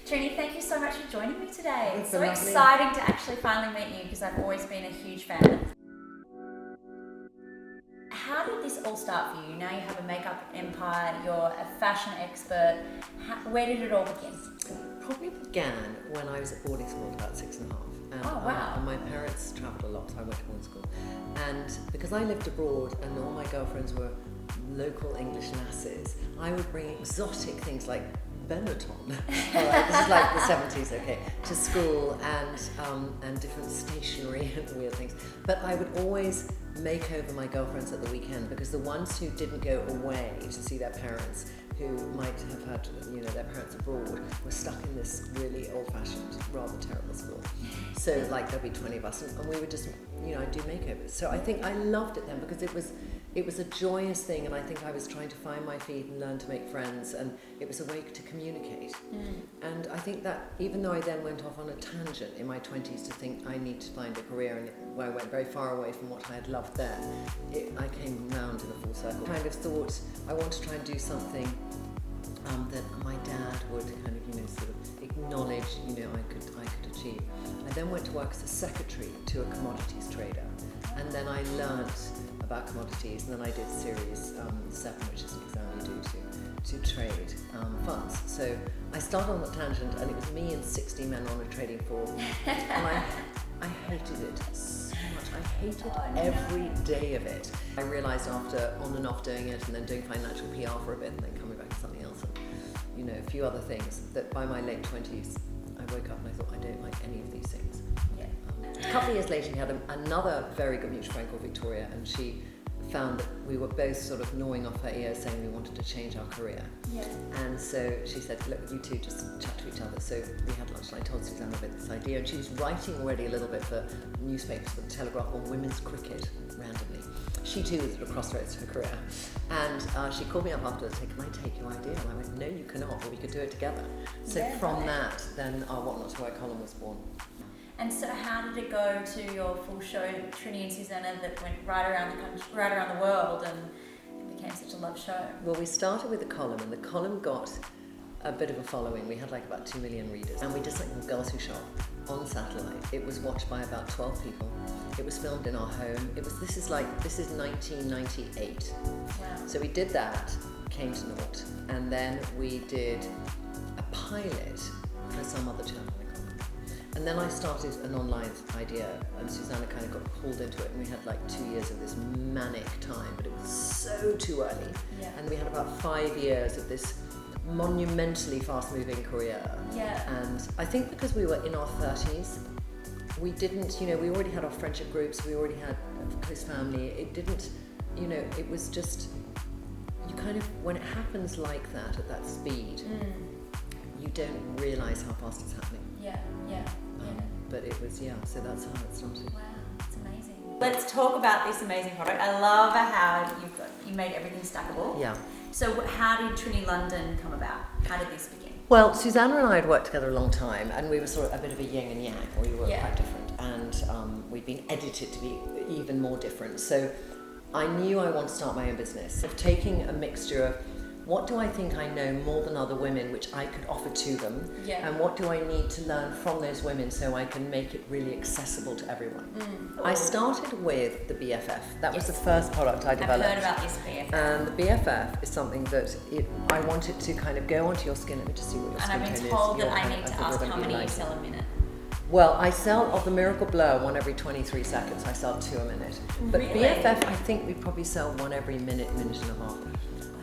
Trinny, thank you so much for joining me today. It's so lovely. exciting to actually finally meet you because I've always been a huge fan. How did this all start for you? Now you have a makeup empire, you're a fashion expert. Where did it all begin? Probably began when I was at boarding school at about 6 and a half. Oh, wow. And my parents travelled a lot, so I went to boarding school. And because I lived abroad and all my girlfriends were local English lasses, I would bring exotic things like Benetton, all right, this is like the 70s, okay, to school and different stationery and weird things. But I would always make over my girlfriends at the weekend because the ones who didn't go away to see their parents, who might have had, their parents abroad, were stuck in this really old-fashioned, rather terrible school. So like there'll be 20 of us, and we would just, I'd do makeovers. So I think I loved it then because it was a joyous thing, and I think I was trying to find my feet and learn to make friends, and it was a way to communicate. And I think that even though I then went off on a tangent in my 20s to think I need to find a career, and where I went very far away from what I had loved there, I came round in a full circle. I kind of thought I want to try and do something that my dad would kind of, sort of acknowledge, I could achieve. I then went to work as a secretary to a commodities trader, and then I learnt about commodities, and then I did Series 7, which is an exam you do to trade funds. So I started on the tangent, and it was me and 60 men on a trading floor, and I hated it so much. I hated every day of it. I realised after on and off doing it, and then doing financial PR for a bit, and then coming back to something else, and a few other things, that by my late 20s, I woke up and I thought, I don't like any of these things. A couple of years later, we had another very good mutual friend called Victoria, and she found that we were both sort of gnawing off her ears saying we wanted to change our career. And so she said, look, you two just chat to each other. So we had lunch, and I told Susannah about this idea, and she was writing already a little bit for newspapers, for the Telegraph, on women's cricket, randomly. She too was at a crossroads to her career. And she called me up afterwards and said, can I take your idea? And I went, no, you cannot, but we could do it together. So from that, then our What Not to Wear column was born. And so how did it go to your full show, Trinny and Susannah, that went right around the country, right around the world, and it became such a loved show? Well, we started with a column, and the column got a bit of a following. We had like about 2 million readers, and we did something called Girls Who Shop on satellite. It was watched by about 12 people. It was filmed in our home. This is 1998. Wow. So we did that, came to naught, and then we did a pilot for some other channel. And then I started an online idea, and Susannah kind of got pulled into it, and we had like 2 years of this manic time, but it was so too early. And we had about 5 years of this monumentally fast-moving career. And I think because we were in our 30s, we didn't, we already had our friendship groups, we already had a close family. It didn't, it was just, you kind of, when it happens like that, at that speed, you don't realise how fast it's happening. But it was, so that's how it started. Wow, it's amazing. Let's talk about this amazing product. I love how you made everything stackable. So how did Trinny London come about? How did this begin? Well, Susannah and I had worked together a long time, and we were sort of a bit of a yin and yang. We were quite different, and we'd been edited to be even more different. So I knew I wanted to start my own business, of taking a mixture of what do I think I know more than other women which I could offer to them, and what do I need to learn from those women so I can make it really accessible to everyone. I started with the BFF. That was the first product I developed. I've heard about this BFF. And the BFF is something that I wanted to kind of go onto your skin. Let me just see what your skin tone is. And I've been told that I need to ask how many you sell a minute. Well, I sell of the Miracle Blur one every 23 seconds. I sell 2 a minute. But really? BFF, I think we probably sell one every minute and a half.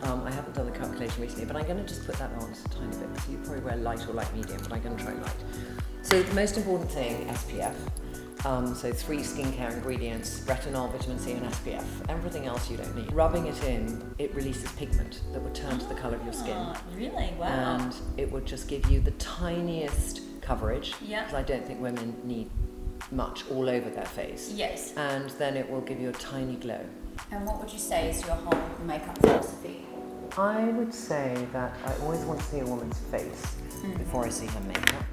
I haven't done the calculation recently, but I'm going to just put that on a tiny bit, because you probably wear light or light medium, but I'm going to try light. So the most important thing, SPF. So 3 skincare ingredients, retinol, vitamin C and SPF. Everything else you don't need. Rubbing it in, it releases pigment that will turn to the colour of your skin. Really? Wow. And it will just give you the tiniest coverage, because I don't think women need much all over their face. And then it will give you a tiny glow. And what would you say is your whole makeup philosophy? I would say that I always want to see a woman's face before I see her makeup.